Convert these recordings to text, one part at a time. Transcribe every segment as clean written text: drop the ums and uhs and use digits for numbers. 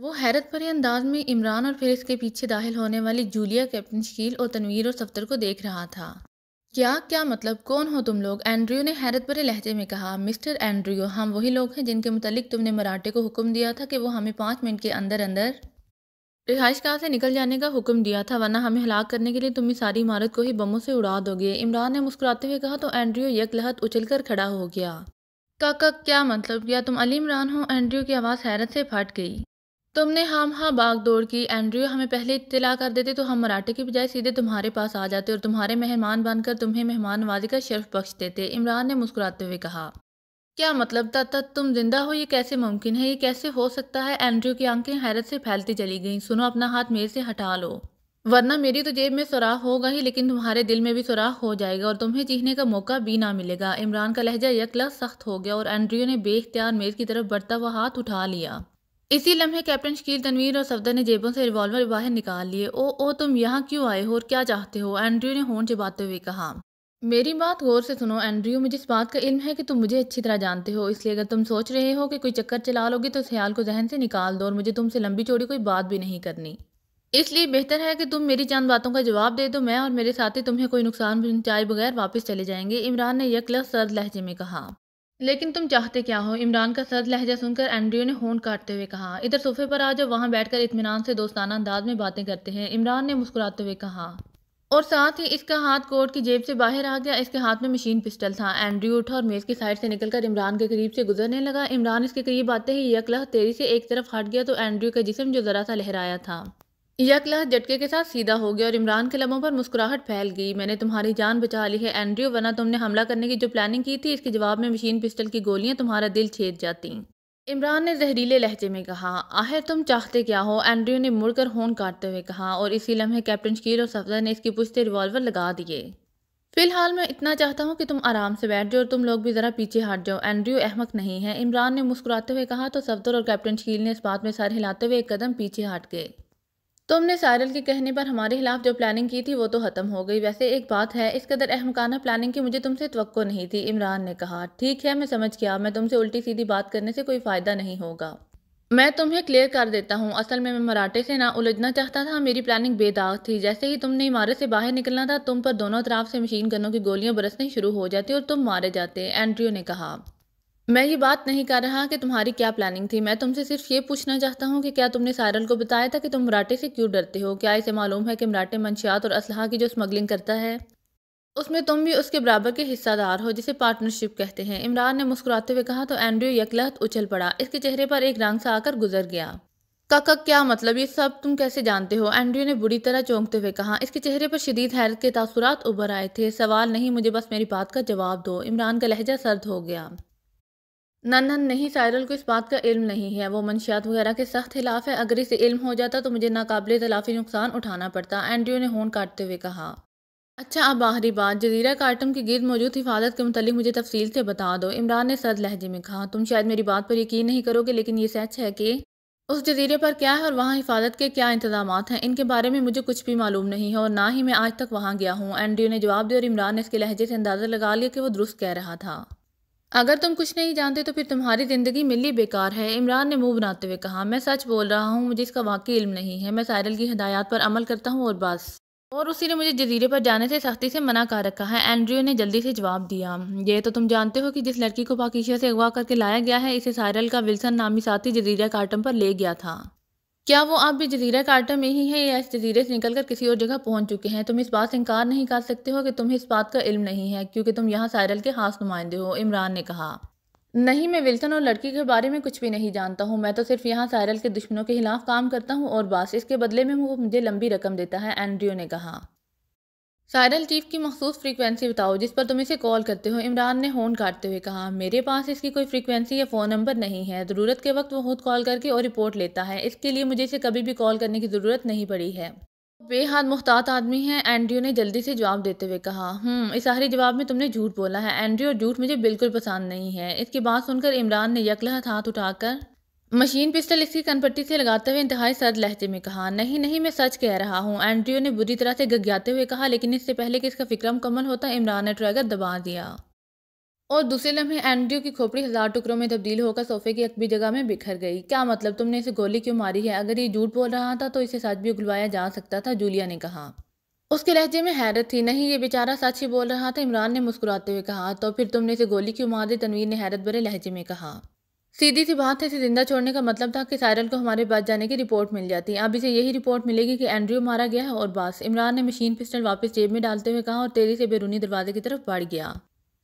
وہ حیرت بھرے انداز میں عمران اور پھر اس کے پیچھے داخل ہونے والی جولیا، کیپٹن شکیل اور تنویر اور صفدر کو دیکھ رہا تھا۔ کیا مطلب؟ کون ہو تم لوگ؟ اینڈریو نے حیرت بھرے لہجے میں کہا۔ مسٹر اینڈریو، ہم وہی لوگ ہیں جن کے متعلق تم نے مراٹے کو حکم دیا تھا کہ وہ ہمیں 5 منٹ کے اندر اندر رہائش گاہ سے نکل جانے کا حکم دیا تھا، ورنہ ہمیں ہلاک کرنے کے لیے تم اس ساری عمارت کو ہی بموں سے اڑا دو گے۔ عمران نے مسکراتے ہوئے کہا تو اینڈریو یک لحظت اچھل کر کھڑا ہو گیا۔ کیا مطلب؟ کیا تم علی عمران ہو؟ اینڈریو کی آواز حیرت سے پھٹ گئی۔ تم نے ہاں باغ دوڑ کی اینڈریو، ہمیں پہلے اطلاع کر دیتے تو ہم مراٹے کی بجائے سیدھے تمہارے پاس آ جاتے اور تمہارے مہمان بن کر تمہیں مہمان نوازی کا شرف بخش دیتے۔ عمران نے مسکراتے ہوئے کہا۔ کیا مطلب؟ تم زندہ ہو؟ یہ کیسے ممکن ہے؟ یہ کیسے ہو سکتا ہے؟ اینڈریو کی آنکھیں حیرت سے پھیلتی چلی گئیں۔ سنو، اپنا ہاتھ میز سے ہٹا لو، ورنہ میری تو جیب میں سوراخ ہوگا ہی، لیکن تمہارے دل میں بھی سوراخ ہو جائے گا اور تمہیں چیخنے کا موقع بھی نہ ملے گا۔ عمران کا لہجہ یک لحظت سخت ہو گیا اور اینڈریو نے بے اختیار میز کی طرف بڑھتا ہوا ہاتھ اٹھا لیا۔ اسی لمحے کیپٹن شکیل، تنویر اور صفدر نے جیبوں سے ریوالور باہر نکال لیے۔ او تم یہاں کیوں آئے ہو اور کیا چاہتے ہو؟ اینڈریو نے ہونٹ چباتے ہوئے کہا۔ میری بات غور سے سنو اینڈریو، مجھے اس بات کا علم ہے کہ تم مجھے اچھی طرح جانتے ہو، اس لیے اگر تم سوچ رہے ہو کہ کوئی چکر چلا لو گے تو اس خیال کو ذہن سے نکال دو اور مجھے تم سے لمبی چوڑی کوئی بات بھی نہیں کرنی۔ اس لیے بہتر ہے کہ تم میری چند باتوں کا جواب دے دو، میں اور میرے ساتھی تمہیں کوئی نقصان پہنچائے بغیر واپس چلے جائیں گے۔ عمران نے یک لحظت سرد لہجے میں کہا۔ لیکن تم چاہتے کیا ہو؟ عمران کا سرد لہجہ سن کر اینڈریو نے ہونٹ کاٹتے ہوئے کہا۔ ادھر صوفے پر آ جاؤ، وہاں بیٹھ کر اطمینان سے دوستانہ انداز میں باتیں کرتے ہیں، عمران نے مسکراتے ہوئے کہا۔ اور ساتھ ہی اس کا ہاتھ کوٹ کی جیب سے باہر آ گیا، اس کے ہاتھ میں مشین پسٹل تھا۔ اینڈریو اٹھا اور میز کی سائڈ سے نکل کر عمران کے قریب سے گزرنے لگا۔ عمران اس کے قریب آتے ہی یک لحظت تیزی سے ایک طرف ہٹ گیا تو اینڈریو کا جسم جو ذرا سا لہرایا تھا یک لحظت جھٹکے کے ساتھ سیدھا ہو گیا اور عمران کے لبوں پر مسکراہٹ پھیل گئی۔ میں نے تمہاری جان بچا لی ہے اینڈریو، ورنہ تم نے حملہ کرنے کی جو پلاننگ کی تھی اس کے جواب میں مشین پسٹل کی گولیاں تمہارا دل چھید جاتی۔ عمران نے زہریلے لہجے میں کہا۔ آخر تم چاہتے کیا ہو؟ اینڈریو نے مڑ کر ہونٹ کاٹتے ہوئے کہا، اور اسی لمحے کیپٹن شکیل اور صفدر نے اس کی پشت سے ریوالور لگا دیے۔ فی الحال میں اتنا چاہتا ہوں کہ تم آرام سے بیٹھ جاؤ اور تم لوگ بھی ذرا پیچھے ہٹ جاؤ، اینڈریو احمق نہیں ہے، عمران نے مسکراتے ہوئے کہا تو صفدر اور کیپٹن شکیل نے اس بات میں سر ہلاتے ہوئے ایک قدم پیچھے ہٹ گئے۔ تم نے سائرل کے کہنے پر ہمارے خلاف جو پلاننگ کی تھی وہ تو ختم ہو گئی، ویسے ایک بات ہے، اس قدر احمقانہ پلاننگ کی مجھے تم سے توقع نہیں تھی، عمران نے کہا۔ ٹھیک ہے، میں سمجھ گیا، میں تم سے الٹی سیدھی بات کرنے سے کوئی فائدہ نہیں ہوگا۔ میں تمہیں کلیئر کر دیتا ہوں، اصل میں مراٹے سے نہ الجھنا چاہتا تھا، میری پلاننگ بے داغ تھی۔ جیسے ہی تم نے عمارت سے باہر نکلنا تھا تم پر دونوں طرف سے مشین گنوں کی گولیاں برسنی شروع ہو جاتی اور تم مارے جاتے، اینڈریو نے کہا۔ میں یہ بات نہیں کر رہا کہ تمہاری کیا پلاننگ تھی، میں تم سے صرف یہ پوچھنا چاہتا ہوں کہ کیا تم نے سائرل کو بتایا تھا کہ تم مراٹے سے کیوں ڈرتے ہو؟ کیا اسے معلوم ہے کہ مراٹے منشیات اور اسلحہ کی جو اسمگلنگ کرتا ہے اس میں تم بھی اس کے برابر کے حصہ دار ہو، جسے پارٹنرشپ کہتے ہیں، عمران نے مسکراتے ہوئے کہا تو اینڈریو یک لحظت اچھل پڑا، اس کے چہرے پر ایک رنگ سا آ کر گزر گیا۔ کیا مطلب؟ یہ سب تم کیسے جانتے ہو؟ اینڈریو نے بری طرح چونکتے ہوئے کہا۔ اس کے چہرے پر شدید حیرت کے تاثرات ابھر آئے تھے۔ سوال نہیں، مجھے بس میری بات کا جواب دو، عمران کا لہجہ سرد ہو گیا۔ نہیں، سائرل کو اس بات کا علم نہیں ہے، وہ منشیات وغیرہ کے سخت خلاف ہے، اگر اسے علم ہو جاتا تو مجھے ناقابل تلافی نقصان اٹھانا پڑتا، اینڈریو نے ہونٹ کاٹتے ہوئے کہا۔ اچھا، اب آخری بات، جزیرہ کارٹم کے گرد موجود حفاظت کے متعلق مجھے تفصیل سے بتا دو، عمران نے سرد لہجے میں کہا۔ تم شاید میری بات پر یقین نہیں کرو گے، لیکن یہ سچ ہے کہ اس جزیرے پر کیا ہے اور وہاں حفاظت کے کیا انتظامات ہیں، ان کے بارے میں مجھے کچھ بھی معلوم نہیں ہے اور نہ ہی میں آج تک وہاں گیا ہوں، اینڈریو نے جواب دیا اور عمران نے اس کے لہجے سے اندازہ لگا لیا کہ وہ درست کہہ رہا تھا۔ اگر تم کچھ نہیں جانتے تو پھر تمہاری زندگی ملی بیکار ہے، عمران نے منہ بناتے ہوئے کہا۔ میں سچ بول رہا ہوں، مجھے اس کا واقعی علم نہیں ہے، میں سائرل کی ہدایات پر عمل کرتا ہوں اور بس، اور اسی نے مجھے جزیرے پر جانے سے سختی سے منع کر رکھا ہے، اینڈریو نے جلدی سے جواب دیا۔ یہ تو تم جانتے ہو کہ جس لڑکی کو پاکیزہ سے اغوا کر کے لایا گیا ہے اسے سائرل کا ولسن نامی ساتھی جزیرہ کارٹم پر لے گیا تھا۔ کیا وہ اب بھی جزیرہ کارٹم میں ہی ہے یا اس جزیرے سے نکل کر کسی اور جگہ پہنچ چکے ہیں؟ تم اس بات سے انکار نہیں کر سکتے ہو کہ تمہیں اس بات کا علم نہیں ہے کیونکہ تم یہاں سائرل کے خاص نمائندے ہو، عمران نے کہا۔ نہیں، میں ولسن اور لڑکی کے بارے میں کچھ بھی نہیں جانتا ہوں، میں تو صرف یہاں سائرل کے دشمنوں کے خلاف کام کرتا ہوں اور بس، اس کے بدلے میں وہ مجھے لمبی رقم دیتا ہے، اینڈریو نے کہا۔ سائرل چیف کی مخصوص فریکوینسی بتاؤ جس پر تم اسے کال کرتے ہو، عمران نے ہونٹ کاٹتے ہوئے کہا۔ میرے پاس اس کی کوئی فریکوینسی یا فون نمبر نہیں ہے، ضرورت کے وقت وہ خود کال کر کے اور رپورٹ لیتا ہے، اس کے لیے مجھے اسے کبھی بھی کال کرنے کی ضرورت نہیں پڑی ہے۔ بے حد محتاط آدمی ہے، اینڈریو نے جلدی سے جواب دیتے ہوئے کہا۔ اس آخری جواب میں تم نے جھوٹ بولا ہے، اینڈریو، جھوٹ مجھے بالکل پسند نہیں ہے۔ اس کی بات سن کر عمران نے یک لحظت ہاتھ اٹھا کر مشین پسٹل اس کی کن پٹی سے لگاتے ہوئے انتہائی سرد لہجے میں کہا۔ نہیں، میں سچ کہہ رہا ہوں، اینڈریو نے بری طرح سے گگیاتے ہوئے کہا، لیکن اس سے پہلے کہ اس کا فکرہ مکمل ہوتا عمران نے ٹریگر دبا دیا۔ اور دوسرے لمحے اینڈریو کی کھوپڑی 1000 ٹکڑوں میں تبدیل ہو کر صوفے کی ایک بھی جگہ میں بکھر گئی۔ کیا مطلب، تم نے اسے گولی کیوں ماری ہے؟ اگر یہ جھوٹ بول رہا تھا تو اسے سچ بھی اگلوایا جا سکتا تھا، جولیا نے کہا۔ اس کے لہجے میں حیرت تھی۔ نہیں، یہ بیچارہ سچ ہی بول رہا تھا، عمران نے مسکراتے ہوئے کہا۔ تو پھر تم نے اسے گولی کیوں مار دی؟ تنویر نے حیرت بھرے لہجے میں کہا۔ سیدھی سی بات ہے، اسے زندہ چھوڑنے کا مطلب تھا کہ سائرل کو ہمارے بچ جانے کی رپورٹ مل جاتی۔ اب اسے یہی رپورٹ ملے گی کہ اینڈریو مارا گیا ہے اور بس۔ عمران نے مشین پسٹل واپس جیب میں ڈالتے ہوئے کہا اور تیزی سے بیرونی دروازے کی طرف بڑھ گیا۔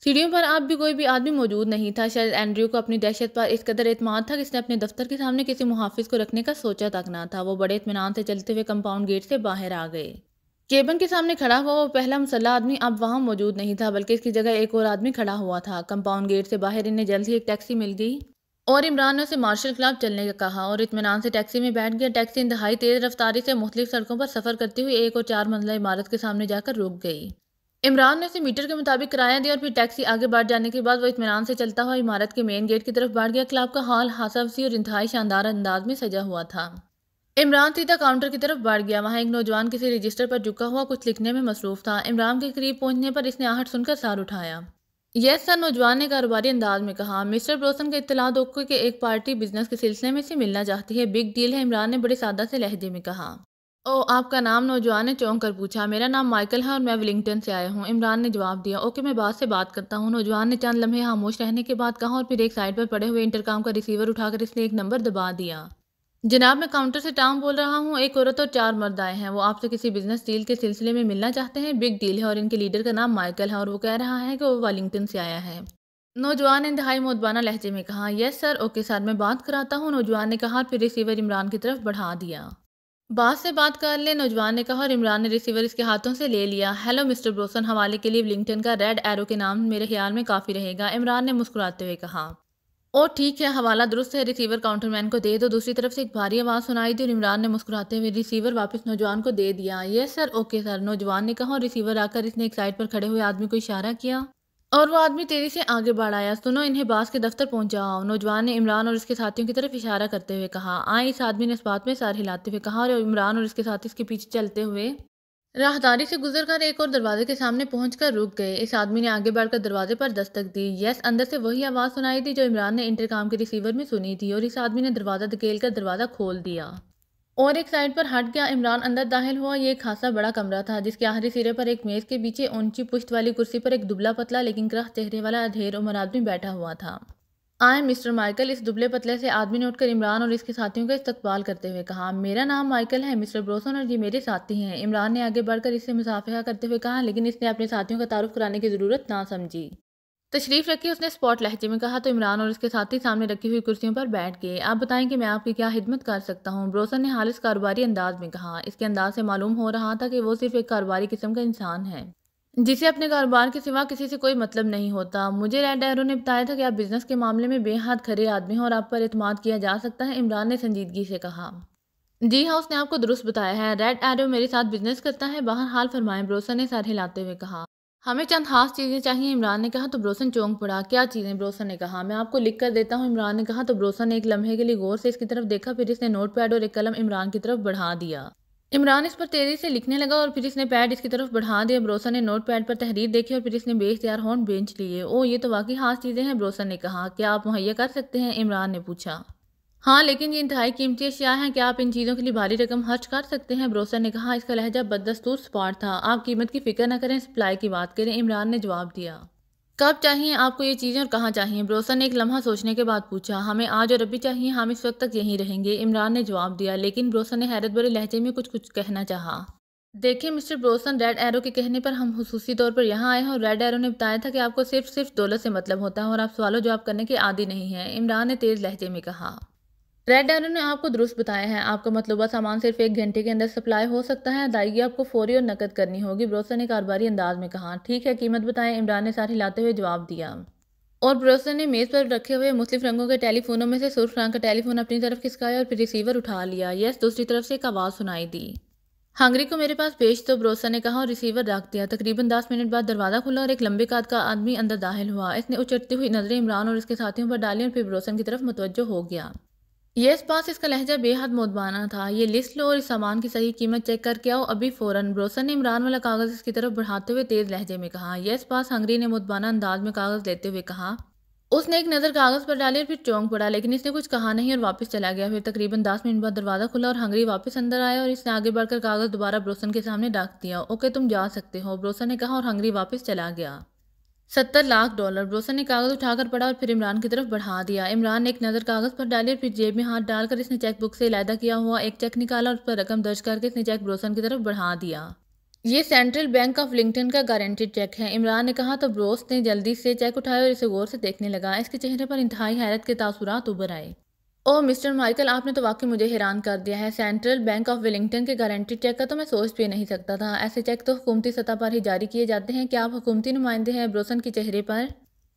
سیڑھیوں پر اب بھی کوئی بھی آدمی موجود نہیں تھا۔ شاید اینڈریو کو اپنی دہشت پر اس قدر اعتماد تھا کہ اس نے اپنے دفتر کے سامنے کسی محافظ کو رکھنے کا سوچا تک نہ تھا۔ وہ بڑے اطمینان سے چلتے ہوئے کمپاؤنڈ گیٹ سے باہر آ گئے۔ کیبن کے سامنے کھڑا ہوا وہ پہلا مسلح آدمی اب وہاں موجود نہیں تھا، بلکہ اس کی جگہ ایک اور آدمی کھڑا ہوا تھا۔ کمپاؤنڈ گیٹ سے باہر انہیں جلد ہی ایک ٹیکسی مل گئی اور عمران نے اسے مارشل کلب چلنے کا کہا اور اطمینان سے ٹیکسی میں بیٹھ گیا۔ ٹیکسی انتہائی تیز رفتاری سے مختلف سڑکوں پر سفر کرتے ہوئے ایک اور 4 منزلہ عمارت کے سامنے جا کر رک گئی۔ عمران نے اسے میٹر کے مطابق کرایہ دیا اور پھر ٹیکسی آگے بڑھ جانے کے بعد وہ اطمینان سے چلتا ہوا عمارت کے مین گیٹ کی طرف بڑھ گیا۔ کلب کا ہال خاصا وسیع اور انتہائی شاندار انداز میں سجا ہوا تھا۔ عمران سیدھا کاؤنٹر کی طرف بڑھ گیا۔ وہاں ایک نوجوان کسی رجسٹر پر جھکا ہوا کچھ لکھنے میں مصروف تھا۔ عمران کے قریب پہنچنے پر اس نے آہٹ سن کر سر اٹھایا۔ یس سر، نوجوان نے کاروباری انداز میں کہا۔ مسٹر بروسن کا اطلاع دو کہ ایک پارٹی بزنس کے سلسلے میں سے ملنا چاہتی ہے۔ بگ ڈیل ہے، عمران نے بڑے سادہ سے لہجے میں کہا۔ او، آپ کا نام؟ نوجوان نے چونک کر پوچھا۔ میرا نام مائیکل ہے اور میں ویلنگٹن سے آیا ہوں، عمران نے جواب دیا۔ اوکے، میں بعد سے بات کرتا ہوں، نوجوان نے چند لمحے خاموش رہنے کے بعد کہا اور پھر ایک سائڈ پر پڑے ہوئے انٹرکام کا ریسیور اٹھا کر اس نے ایک نمبر دبا دیا۔ جناب، میں کاؤنٹر سے ٹام بول رہا ہوں، ایک عورت اور 4 مرد آئے ہیں۔ وہ آپ سے کسی بزنس ڈیل کے سلسلے میں ملنا چاہتے ہیں۔ بگ ڈیل ہے اور ان کے لیڈر کا نام مائیکل ہے اور وہ کہہ رہا ہے کہ وہ ویلنگٹن سے آیا ہے، نوجوان نے انتہائی مؤدبانہ لہجے میں کہا۔ یس سر، اوکے سر، میں بات کراتا ہوں، نوجوان نے کہا اور پھر ریسیور عمران کی طرف بڑھا دیا۔ بعد سے بات کر لیں، نوجوان نے کہا اور عمران نے ریسیور اس کے ہاتھوں سے لے لیا۔ ہیلو مسٹر بروسن، حوالے کے لیے ویلنگٹن کا ریڈ ایرو کے نام میرے خیال میں کافی رہے گا، عمران نے مسکراتے ہوئے کہا۔ او ٹھیک ہے، حوالہ درست ہے، ریسیور کاؤنٹر مین کو دے دو۔ دوسری طرف سے ایک بھاری آواز سنائی دی اور عمران نے مسکراتے ہوئے ریسیور واپس نوجوان کو دے دیا۔ یس سر، اوکے سر، نوجوان نے کہا اور ریسیور آ کر اس نے ایک سائڈ پر کھڑے ہوئے آدمی کو اشارہ کیا اور وہ آدمی تیزی سے آگے بڑھ آیا۔ سنو، انہیں باس کے دفتر پہنچاؤ، نوجوان نے عمران اور اس کے ساتھیوں کی طرف اشارہ کرتے ہوئے کہا۔ آئیں، اس آدمی نے اس بات میں سر ہلاتے ہوئے کہا اور عمران اور اس کے ساتھی اس کے پیچھے چلتے ہوئے راہداری سے گزر کر ایک اور دروازے کے سامنے پہنچ کر رک گئے۔ اس آدمی نے آگے بڑھ کر دروازے پر دستک دی۔ یس، اندر سے وہی آواز سنائی دی جو عمران نے انٹرکام کے ریسیور میں سنی تھی اور اس آدمی نے دروازہ دھکیل کر دروازہ کھول دیا اور ایک سائڈ پر ہٹ گیا۔ عمران اندر داخل ہوا۔ یہ ایک خاصا بڑا کمرہ تھا جس کے آخری سرے پر ایک میز کے پیچھے اونچی پشت والی کرسی پر ایک دبلا پتلا لیکن کرہ چہرے والا ادھیڑ عمر آدمی بیٹھا ہوا تھا۔ آئیں مسٹر مائیکل، اس دبلے پتلے سے آدمی نے اٹھ کر عمران اور اس کے ساتھیوں کا استقبال کرتے ہوئے کہا۔ میرا نام مائیکل ہے مسٹر بروسن اور یہ میرے ساتھی ہیں، عمران نے آگے بڑھ کر اس سے مصافحہ کرتے ہوئے کہا، لیکن اس نے اپنے ساتھیوں کا تعارف کرانے کی ضرورت نہ سمجھی۔ تشریف رکھیے، اس نے اسپاٹ لہجے میں کہا تو عمران اور اس کے ساتھی سامنے رکھی ہوئی کرسیوں پر بیٹھ گئے۔ آپ بتائیں کہ میں آپ کی کیا خدمت کر سکتا ہوں، بروسن نے خالص کاروباری انداز میں کہا۔ اس کے انداز سے معلوم ہو رہا تھا کہ وہ صرف ایک کاروباری قسم کا انسان ہے جسے اپنے کاروبار کے سوا کسی سے کوئی مطلب نہیں ہوتا۔ مجھے ریڈ ایرو نے بتایا تھا کہ آپ بزنس کے معاملے میں بے حد کھرے آدمی ہیں اور آپ پر اعتماد کیا جا سکتا ہے، عمران نے سنجیدگی سے کہا۔ جی ہاں، اس نے آپ کو درست بتایا ہے، ریڈ ایرو میرے ساتھ بزنس کرتا ہے، بہرحال فرمائیں، بروسن نے سر ہلاتے ہوئے کہا۔ ہمیں چند خاص چیزیں چاہیے، عمران نے کہا تو بروسن چونک پڑا۔ کیا چیزیں، بروسن نے کہا۔ میں آپ کو لکھ کر دیتا ہوں، عمران نے کہا تو بروسن نے ایک لمحے کے لیے غور سے اس کی طرف دیکھا، پھر اس نے نوٹ پیڈ اور ایک قلم عمران کی طرف بڑھا دیا۔ عمران اس پر تیزی سے لکھنے لگا اور پھر اس نے پیڈ اس کی طرف بڑھا دیا۔ بروسن نے نوٹ پیڈ پر تحریر دیکھی اور پھر اس نے بے اختیار ہونٹ بھینچ لیے۔ او، یہ تو واقعی خاص چیزیں ہیں، بروسن نے کہا۔ کیا آپ مہیا کر سکتے ہیں، عمران نے پوچھا۔ ہاں، لیکن یہ انتہائی قیمتی اشیاء ہیں، کیا آپ ان چیزوں کے لیے بھاری رقم خرچ کر سکتے ہیں، بروسن نے کہا۔ اس کا لہجہ بددستور سپاٹ تھا۔ آپ قیمت کی فکر نہ کریں، سپلائی کی بات کریں، عمران نے جواب دیا۔ کب چاہیے آپ کو یہ چیزیں اور کہاں چاہیے، بروسن نے ایک لمحہ سوچنے کے بعد پوچھا۔ ہمیں آج اور ابھی چاہیے، ہم اس وقت تک یہیں رہیں گے، عمران نے جواب دیا، لیکن بروسن نے حیرت بھرے لہجے میں کچھ کہنا چاہا۔ دیکھیں مسٹر بروسن، ریڈ ایرو کے کہنے پر ہم خصوصی طور پر یہاں آئے ہیں اور ریڈ ایرو نے بتایا تھا کہ آپ کو صرف دولت سے مطلب ہوتا ہے اور آپ سوال و جواب کرنے کے عادی نہیں ہیں، عمران نے تیز لہجے میں کہا۔ ریڈ ایرو نے آپ کو درست بتایا ہے، آپ کا مطلوبہ سامان صرف 1 گھنٹے کے اندر سپلائی ہو سکتا ہے، ادائیگی آپ کو فوری اور نقد کرنی ہوگی، بروسن نے کاروباری انداز میں کہا۔ ٹھیک ہے، قیمت بتائیں، عمران نے سر ہلاتے ہوئے جواب دیا۔ اور بروسن نے میز پر رکھے ہوئے مختلف رنگوں کے ٹیلی فونوں میں سے سرخ رنگ کا ٹیلی فون اپنی طرف کھسکایا اور پھر ریسیور اٹھا لیا۔ یس، دوسری طرف سے ایک آواز سنائی دی۔ ہنگری کو میرے پاس بھیج دو، بروسن نے کہا اور ریسیور رکھ دیا۔ تقریباً 10 منٹ بعد دروازہ کھلا اور ایک لمبے قد کا آدمی اندر داخل ہوا۔ اس نے اچھڑتی ہوئی نظریں عمران اور اس کے ساتھیوں پر ڈالی اور پھر بروسن کی طرف متوجہ ہو گیا۔ یس پاس اس کا لہجہ بے حد مودبانہ تھا۔ یہ لسٹ لو اور اس سامان کی صحیح قیمت چیک کر کے آؤ ابھی فوراً، بروسن نے عمران والا کاغذ اس کی طرف بڑھاتے ہوئے تیز لہجے میں کہا۔ یس پاس ہنگری نے مودبانہ انداز میں کاغذ لیتے ہوئے کہا۔ اس نے ایک نظر کاغذ پر ڈالی اور پھر چونک پڑا، لیکن اس نے کچھ کہا نہیں اور واپس چلا گیا۔ پھر تقریباً 10 منٹ بعد دروازہ کھلا اور ہنگری واپس اندر آیا اور اس نے آگے بڑھ کر کاغذ دوبارہ بروسن کے سامنے ڈاک دیا۔ اوکے تم جا سکتے ہو، بروسن نے کہا اور ہنگری واپس چلا گیا۔ $70 لاکھ، بروسن نے کاغذ اٹھا کر پڑھا اور پھر عمران کی طرف بڑھا دیا۔ عمران نے ایک نظر کاغذ پر ڈالی اور پھر جیب میں ہاتھ ڈال کر اس نے چیک بک سے علیحدہ کیا ہوا ایک چیک نکالا اور اس پر رقم درج کر کے اس نے چیک بروسن کی طرف بڑھا دیا۔ یہ سینٹرل بینک آف ولنگٹن کا گارنٹیڈ چیک ہے، عمران نے کہا تو بروس نے جلدی سے چیک اٹھایا اور اسے غور سے دیکھنے لگا۔ اس کے چہرے پر انتہائی حیرت کے تاثرات ابھر آئے۔ اوہ مسٹر مائیکل، آپ نے تو واقعی مجھے حیران کر دیا ہے۔ سینٹرل بینک آف ولنگٹن کے گارنٹیڈ چیک کا تو میں سوچ بھی نہیں سکتا تھا۔ ایسے چیک تو حکومتی سطح پر ہی جاری کیے جاتے ہیں۔ کیا آپ حکومتی نمائندے ہیں؟ بروسن کے چہرے پر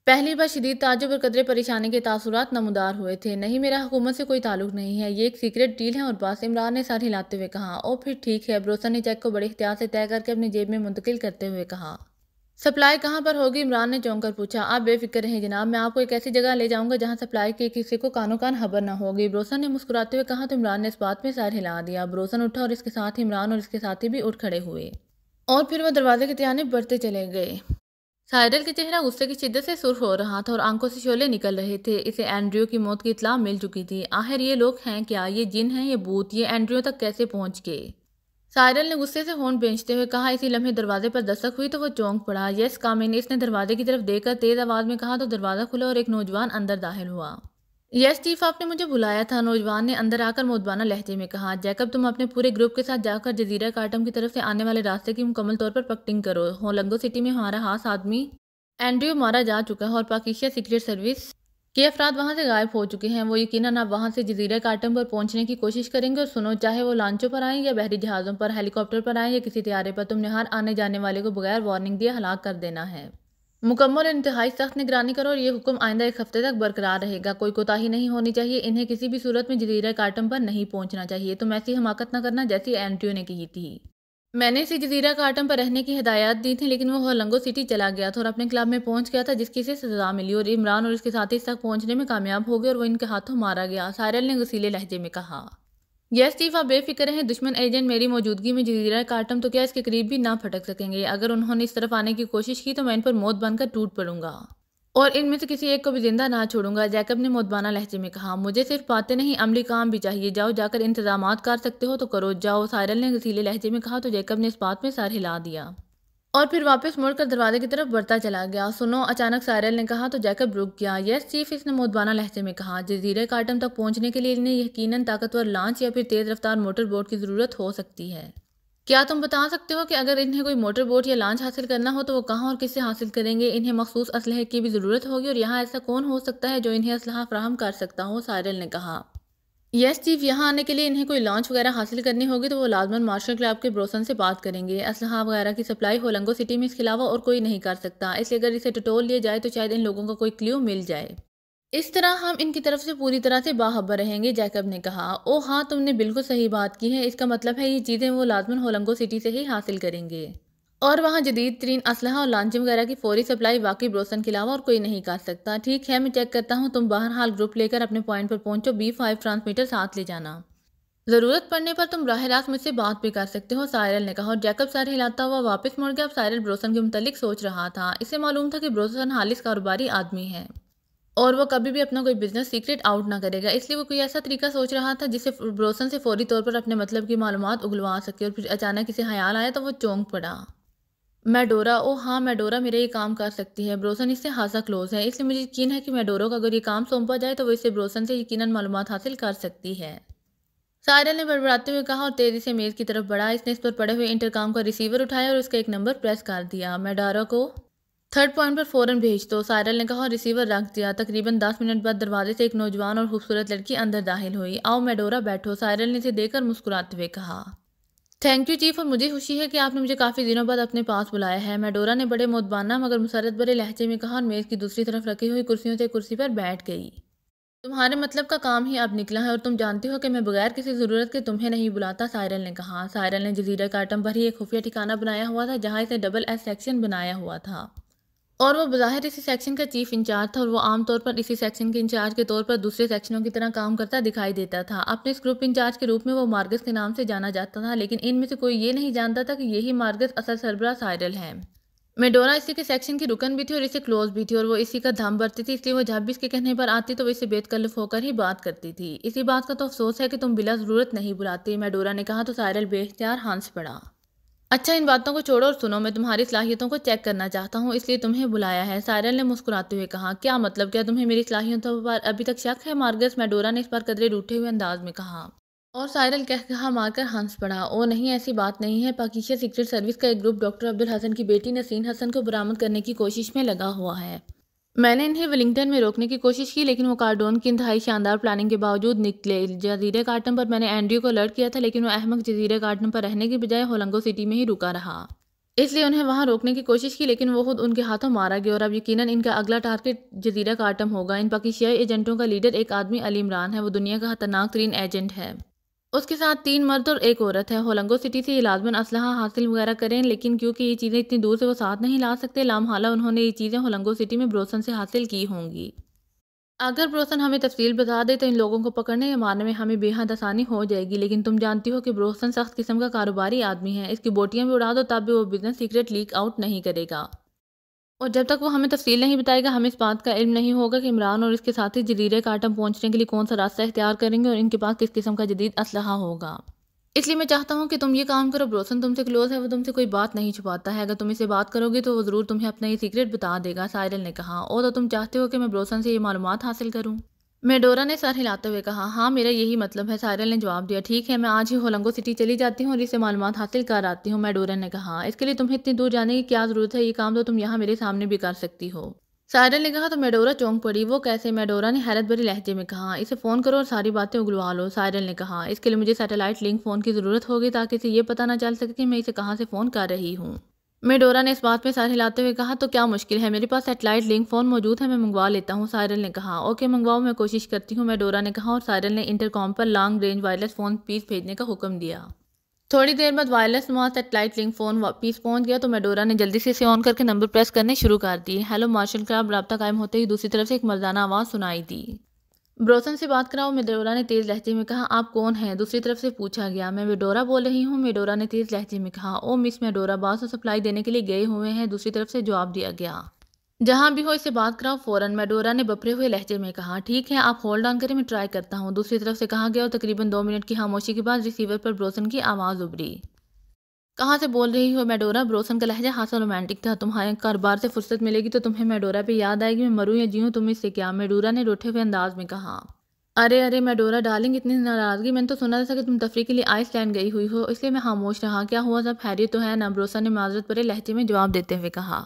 پہلی بار شدید تعجب اور قدرے پریشانی کے تاثرات نمودار ہوئے تھے۔ نہیں، میرا حکومت سے کوئی تعلق نہیں ہے، یہ ایک سیکرٹ ڈیل ہے اور بس، عمران نے سر ہلاتے ہوئے کہا۔ اوہ پھر ٹھیک ہے، بروسن نے چیک کو بڑے احتیاط سے طے کر کے اپنی جیب میں منتقل کرتے ہوئے کہا۔ سپلائی کہاں پر ہوگی؟ عمران نے چونک کر پوچھا۔ آپ بے فکر رہیں جناب، میں آپ کو ایک ایسی جگہ لے جاؤں گا جہاں سپلائی کے کسی کو کانوں کان خبر نہ ہوگی، بروسن نے مسکراتے ہوئے کہا تو عمران نے اس بات میں سر ہلا دیا۔ بروسن اٹھا اور اس کے ساتھ ہی عمران اور اس کے ساتھی بھی اٹھ کھڑے ہوئے اور پھر وہ دروازے کی جانب بڑھتے چلے گئے۔ سائرل کا چہرہ غصے کی شدت سے سرخ ہو رہا تھا اور آنکھوں سے شعلے نکل رہے تھے۔ اسے اینڈریو کی موت کی اطلاع مل چکی تھی۔ آخر یہ لوگ ہیں کیا؟ یہ جن ہیں، یہ بھوت؟ یہ اینڈریو تک کیسے پہنچ گئے؟ سائرل نے غصے سے ہونٹ بھینچتے ہوئے کہا۔ اسی لمحے دروازے پر دستک ہوئی تو وہ چونک پڑا۔ یس کم ان، اس نے دروازے کی طرف دیکھ کر تیز آواز میں کہا تو دروازہ کھلا اور ایک نوجوان اندر داخل ہوا۔ یس چیف، آپ نے مجھے بلایا تھا، نوجوان نے اندر آ کر مودبانہ لہجے میں کہا۔ جیکب، تم اپنے پورے گروپ کے ساتھ جا کر جزیرہ کارٹم کی طرف سے آنے والے راستے کی مکمل طور پر پکٹنگ کرو۔ ہولنگو سٹی میں ہمارا خاص آدمی اینڈریو مارا جا چکا ہے اور پاکیشیا سیکرٹ سروس کے افراد وہاں سے غائب ہو چکے ہیں۔ وہ یقیناً اب وہاں سے جزیرہ کارٹم پر پہنچنے کی کوشش کریں گے اور سنو، چاہے وہ لانچوں پر آئیں یا بحری جہازوں پر، ہیلی کاپٹر پر آئیں یا کسی طیارے پر، تم نے ہر آنے جانے والے کو بغیر وارننگ دیے ہلاک کر دینا ہے۔ مکمل اور انتہائی سخت نگرانی کرو اور یہ حکم آئندہ ایک ہفتے تک برقرار رہے گا۔ کوئی کوتاہی نہیں ہونی چاہیے، انہیں کسی بھی صورت میں جزیرہ کارٹم پر نہیں پہنچنا چاہیے۔ تم ایسی حماقت نہ کرنا جیسی اینڈریو نے کی تھی۔ میں نے اسے جزیرہ کارٹم پر رہنے کی ہدایات دی تھیں، لیکن وہ ہولنگو سٹی چلا گیا تھا اور اپنے کلب میں پہنچ گیا تھا جس کی اسے سزا ملی، اور عمران اور اس کے ساتھی اس تک پہنچنے میں کامیاب ہو گئے اور وہ ان کے ہاتھوں مارا گیا، سائرل نے غصیلے لہجے میں کہا۔ یس چیف، آپ بے فکر رہیں، دشمن ایجنٹ میری موجودگی میں جزیرہ کارٹم تو کیا اس کے قریب بھی نہ پھٹک سکیں گے۔ اگر انہوں نے اس طرف آنے کی کوشش کی تو میں ان پر موت بن کر ٹوٹ پڑوں گا اور ان میں سے کسی ایک کو بھی زندہ نہ چھوڑوں گا، جیکب نے مودبانہ لہجے میں کہا۔ مجھے صرف باتیں نہیں، عملی کام بھی چاہیے، جاؤ جا کر انتظامات کر سکتے ہو تو کرو، جاؤ، سائرل نے غصیلے لہجے میں کہا تو جیکب نے اس بات میں سر ہلا دیا اور پھر واپس مڑ کر دروازے کی طرف بڑھتا چلا گیا۔ سنو، اچانک سائرل نے کہا تو جیکب رک گیا۔ یس چیف، اس نے مودبانہ لہجے میں کہا۔ جزیرہ کارٹم تک پہنچنے کے لیے انہیں یقیناً طاقتور لانچ یا پھر تیز رفتار موٹر بوٹ کی ضرورت ہو سکتی ہے۔ کیا تم بتا سکتے ہو کہ اگر انہیں کوئی موٹر بوٹ یا لانچ حاصل کرنا ہو تو وہ کہاں اور کس سے حاصل کریں گے؟ انہیں مخصوص اسلحے کی بھی ضرورت ہوگی اور یہاں ایسا کون ہو سکتا ہے جو انہیں اسلحہ فراہم کر سکتا ہو؟ سائرل نے کہا۔ یس چیف، یہاں آنے کے لیے انہیں کوئی لانچ وغیرہ حاصل کرنی ہوگی تو وہ لازماً مارشل کلب کے بروسن سے بات کریں گے۔ اسلحہ وغیرہ کی سپلائی ہولنگو سٹی میں اس کے علاوہ اور کوئی نہیں کر سکتا، اس لیے اگر اسے ٹٹول لیا جائے تو شاید ان لوگوں کو کوئی کلیو مل جائے۔ اس طرح ہم ان کی طرف سے پوری طرح سے باخبر رہیں گے، جیکب نے کہا۔ اوہ ہاں، تم نے بالکل صحیح بات کی ہے، اس کا مطلب ہے یہ چیزیں وہ لازماً ہولنگو سٹی سے ہی حاصل کریں گے اور وہاں جدید ترین اسلحہ اور لانچنگ وغیرہ کی فوری سپلائی واقعی بروسن کے علاوہ اور کوئی نہیں کر سکتا۔ ٹھیک ہے، میں چیک کرتا ہوں، تم بہرحال گروپ لے کر اپنے پوائنٹ پر پہنچو، B5 ٹرانسمیٹر ساتھ لے جانا، ضرورت پڑنے پر تم براہ راست مجھ سے بات بھی کر سکتے ہو، سائرل نے کہا اور جیکب سر ہلاتا ہوا واپس مڑ گیا۔ اب سائرل بروسن کے متعلق سوچ رہا تھا۔ اسے معلوم تھا کہ بروسن خالص کاروباری آدمی ہے اور وہ کبھی بھی اپنا کوئی بزنس سیکرٹ آؤٹ نہ کرے گا، اس لیے وہ کوئی ایسا طریقہ سوچ رہا تھا جس سے بروسن سے فوری طور پر اپنے مطلب کی معلومات اگلوا سکے، اور پھر اچانک اسے خیال آیا تو وہ چونک پڑا۔ میڈورا، اوہ ہاں، میڈورا میرے یہ کام کر سکتی ہے، بروسن اس سے خاصا کلوز ہے، اس لیے مجھے یقین ہے کہ میڈورا کو اگر یہ کام سونپا جائے تو وہ اس سے بروسن سے یقیناً معلومات حاصل کر سکتی ہے، سائرل نے بڑبڑاتے ہوئے کہا اور تیزی سے میز کی طرف بڑھا۔ اس نے اس پر پڑے ہوئے انٹرکام کا ریسیور اٹھایا اور اس کا ایک نمبر پریس کر دیا۔ میڈورا کو 3rd پوائنٹ پر فوراً بھیج دو، سائرل نے کہا اور ریسیور رکھ دیا۔ تقریباً 10 منٹ بعد دروازے سے ایک نوجوان اور خوبصورت لڑکی اندر داخل ہوئی۔ آؤ میڈورا بیٹھو، سائرل نے اسے دیکھ کر مسکراتے ہوئے کہا۔ تھینک یو چیف، اور مجھے خوشی ہے کہ آپ نے مجھے کافی دنوں بعد اپنے پاس بلایا ہے، میڈورا نے بڑے مودبانہ مگر مسرت بھرے لہجے میں کہا اور میز کی دوسری طرف رکھی ہوئی کرسیوں سے کرسی پر بیٹھ گئی۔ تمہارے مطلب کا کام ہی اب نکلا ہے اور تم جانتی ہو کہ میں بغیر کسی ضرورت کے تمہیں نہیں بلاتا، سائرل نے کہا۔ سائرل نے جزیرہ کارٹم پر ہی ایک خفیہ ٹھکانہ بنایا ہوا تھا جہاں اسے ڈبل ایس سیکشن بنایا ہوا تھا اور وہ بظاہر اسی سیکشن کا چیف انچارج تھا اور وہ عام طور پر اسی سیکشن کے انچارج کے طور پر دوسرے سیکشنوں کی طرح کام کرتا دکھائی دیتا تھا۔ اپنے اس گروپ انچارج کے روپ میں وہ مارگس کے نام سے جانا جاتا تھا، لیکن ان میں سے کوئی یہ نہیں جانتا تھا کہ یہی مارگس اصل سربراہ سائرل ہے۔ میڈورا اسی کے سیکشن کی رکن بھی تھی اور اسے کلوز بھی تھی اور وہ اسی کا دھم برتی تھی، اس لیے وہ جب بھی اس کے کہنے پر آتی تو وہ اسے بے تکلف ہو کر ہی بات کرتی تھی۔ اسی بات کا تو افسوس ہے کہ تم بلا ضرورت نہیں بلاتی، میڈورا نے کہا تو سائرل بے اختیار ہنس پڑا۔ اچھا، ان باتوں کو چھوڑو اور سنو، میں تمہاری صلاحیتوں کو چیک کرنا چاہتا ہوں، اس لیے تمہیں بلایا ہے، سائرل نے مسکراتے ہوئے کہا۔ کیا مطلب؟ کیا تمہیں میری صلاحیتوں پر ابھی تک شک ہے مارگس؟ میڈورا نے اس پر قدرے روٹھے ہوئے انداز میں کہا۔ اور سائرل کہا مار کر ہنس پڑا۔ او نہیں، ایسی بات نہیں ہے، پاکیزہ سیکرٹ سروس کا ایک گروپ ڈاکٹر عبدالحسن کی بیٹی نسرین حسن کو برآمد کرنے کی کوشش میں لگا ہوا ہے۔ میں نے انہیں ولنگٹن میں روکنے کی کوشش کی، لیکن وہ کارڈون کی انتہائی شاندار پلاننگ کے باوجود نکلے۔ جزیرہ کارٹم پر میں نے اینڈریو کو الرٹ کیا تھا، لیکن وہ احمق جزیرہ کارٹم پر رہنے کی بجائے ہولنگو سٹی میں ہی رکا رہا۔ اس لیے انہیں وہاں روکنے کی کوشش کی، لیکن وہ خود ان کے ہاتھوں مارا گیا اور اب یقیناً ان کا اگلا ٹارگٹ جزیرہ کارٹم ہوگا۔ ان پاکیزیائی ایجنٹوں کا لیڈر ایک آدمی علی عمران ہے، وہ دنیا کا خطرناک ترین ایجنٹ ہے۔ اس کے ساتھ 3 مرد اور ایک عورت ہے۔ ہولنگو سٹی سے یہ لازماً اسلحہ حاصل وغیرہ کریں، لیکن کیونکہ یہ چیزیں اتنی دور سے وہ ساتھ نہیں لا سکتے، لامحالہ انہوں نے یہ چیزیں ہولنگو سٹی میں بروسن سے حاصل کی ہوں گی۔ اگر بروسن ہمیں تفصیل بتا دے تو ان لوگوں کو پکڑنے یا مارنے میں ہمیں بے حد آسانی ہو جائے گی، لیکن تم جانتی ہو کہ بروسن سخت قسم کا کاروباری آدمی ہے، اس کی بوٹیاں بھی اڑا دو تب بھی وہ بزنس سیکرٹ لیک آؤٹ نہیں کرے گا۔ اور جب تک وہ ہمیں تفصیل نہیں بتائے گا، ہمیں اس بات کا علم نہیں ہوگا کہ عمران اور اس کے ساتھی جزیرہ کارٹم پہنچنے کے لیے کون سا راستہ اختیار کریں گے اور ان کے پاس کس قسم کا جدید اسلحہ ہوگا۔ اس لیے میں چاہتا ہوں کہ تم یہ کام کرو۔ بروسن تم سے کلوز ہے، وہ تم سے کوئی بات نہیں چھپاتا ہے، اگر تم اسے بات کرو گے تو وہ ضرور تمہیں اپنا یہ سیکرٹ بتا دے گا، سائرل نے کہا۔ او تو تم چاہتے ہو کہ میں بروسن سے یہ معلومات حاصل کروں؟ میڈورا نے سر ہلاتے ہوئے کہا۔ ہاں، میرا یہی مطلب ہے، سائرل نے جواب دیا۔ ٹھیک ہے، میں آج ہی ہولنگو سٹی چلی جاتی ہوں اور اس سے معلومات حاصل کر آتی ہوں، میڈورا نے کہا۔ اس کے لیے تمہیں اتنی دور جانے کی کیا ضرورت ہے؟ یہ کام تو تم یہاں میرے سامنے بھی کر سکتی ہو، سائرل نے کہا تو میڈورا چونک پڑی۔ وہ کیسے؟ میڈورا نے حیرت بھرے لہجے میں کہا۔ اسے فون کرو اور ساری باتیں اگلوا لو، سائرل نے کہا۔ اس کے لیے مجھے سیٹلائٹ لنک فون کی ضرورت ہوگی تاکہ اسے یہ پتہ نہ چل سکے کہ میں اسے کہاں سے فون کر رہی ہوں۔ میڈورا نے اس بات میں سر ہلاتے ہوئے کہا۔ تو کیا مشکل ہے، میرے پاس سیٹلائٹ لنک فون موجود ہے، میں منگوا لیتا ہوں، سائرل نے کہا۔ اوکے، منگواؤ، میں کوشش کرتی ہوں، میڈورا نے کہا اور سائرل نے انٹرکام پر لانگ رینج وائرلیس فون پیس بھیجنے کا حکم دیا۔ تھوڑی دیر بعد وائرلیس نما سیٹلائٹ لنک فون پیس پہنچ گیا تو میڈورا نے جلدی سے اسے آن کر کے نمبر پریس کرنے شروع کر دیے۔ ہیلو مارشل کلب، رابطہ قائم ہوتے ہی دوسری طرف سے ایک مردانہ آواز سنائی دی۔ بروسن سے بات کراؤ، میڈورا نے تیز لہجے میں کہا۔ آپ کون ہیں؟ دوسری طرف سے پوچھا گیا۔ میں میڈورا بول رہی ہوں، میڈورا نے تیز لہجے میں کہا۔ او مس میڈورا، باس سپلائی دینے کے لیے گئے ہوئے ہیں، دوسری طرف سے جواب دیا گیا۔ جہاں بھی ہو اس سے بات کراؤ فوراً، میڈورا نے بپرے ہوئے لہجے میں کہا۔ ٹھیک ہے، آپ ہولڈ آن کریں، میں ٹرائی کرتا ہوں، دوسری طرف سے کہا گیا اور تقریباً 2 منٹ کی خاموشی کے بعد ریسیور پر بروسن کی آواز ابھری۔ کہاں سے بول رہی ہو میڈورا؟ بروسن کا لہجہ خاصا رومانٹک تھا۔ تمہارے کاروبار سے فرصت ملے گی تو تمہیں میڈورا پہ یاد آئے گی، میں مروں یا جیوں تم اس سے کیا، میڈورا نے روٹھے ہوئے انداز میں کہا۔ ارے میڈورا ڈارلنگ، اتنی ناراضگی؟ میں نے تو سنا تھا کہ تم تفریح کے لیے آئس لینڈ گئی ہوئی ہو، اس لیے میں خاموش رہا۔ کیا ہوا؟ سب خیریت تو ہے نا؟ بروسن نے معذرت بھرے لہجے میں جواب دیتے ہوئے کہا۔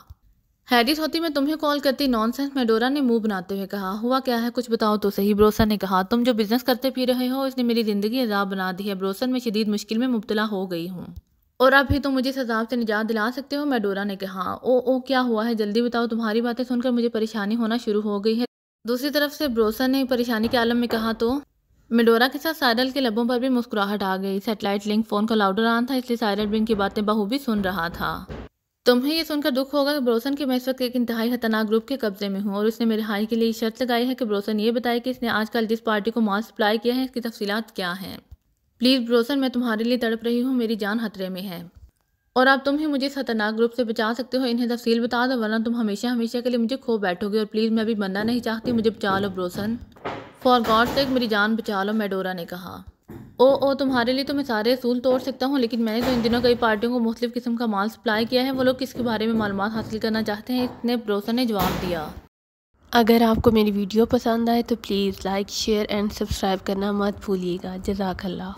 خیریت ہوتی میں تمہیں کال کرتی، نان سینس، میڈورا نے منہ بناتے ہوئے کہا۔ ہوا کیا ہے؟ کچھ بتاؤ تو صحیح، بروسن نے کہا۔ تم جو بزنس کرتے پھی رہے ہو اس نے میری زندگی عذاب بنا دی ہے، بروسن، میں شدید مشکل میں مبتلا ہو گئی ہوں اور اب بھی تم مجھے اس عذاب سے نجات دلا سکتے ہو، میڈورا نے کہا۔ او کیا ہوا ہے؟ جلدی بتاؤ، تمہاری باتیں سن کر مجھے پریشانی ہونا شروع ہو گئی ہے، دوسری طرف سے بروسن نے پریشانی کے عالم میں کہا تو میڈورا کے ساتھ سائرل کے لبوں پر بھی مسکراہٹ آ گئی۔ سیٹلائٹ لنک فون کا لاؤڈر آن تھا، اس لیے سائرل بھی ان کی باتیں بخوبی سن رہا تھا۔ تمہیں یہ سن کر دکھ ہوگا کہ بروسن کہ میں اس وقت ایک انتہائی خطرناک گروپ کے قبضے میں ہوں اور اس نے میرے رہائی کے لیے شرط لگائی ہے کہ بروسن یہ بتائے کہ اس نے آج کل جس پارٹی کو مال سپلائی کیا ہے اس کی تفصیلات کیا ہیں۔ پلیز بروسن، میں تمہارے لیے تڑپ رہی ہوں، میری جان خطرے میں ہے اور اب تم ہی مجھے اس خطرناک گروپ سے بچا سکتے ہو، انہیں تفصیل بتا دو ورنہ تم ہمیشہ ہمیشہ کے لیے مجھے کھو بیٹھو گے، اور پلیز میں ابھی مرنا نہیں چاہتی، مجھے بچا لو بروسن، فار گاڈ سیک میری جان بچا لو، میڈورا نے کہا۔ او تمہارے لیے تو میں سارے اصول توڑ سکتا ہوں، لیکن میں نے تو ان دنوں کئی پارٹیوں کو مختلف قسم کا مال سپلائی کیا ہے، وہ لوگ کس کے بارے میں معلومات حاصل کرنا چاہتے ہیں، اس نے بروسن نے جواب دیا۔ اگر آپ کو میری ویڈیو پسند آئے تو please like, share and subscribe کرنا مت بھولیے گا، جزاک اللہ۔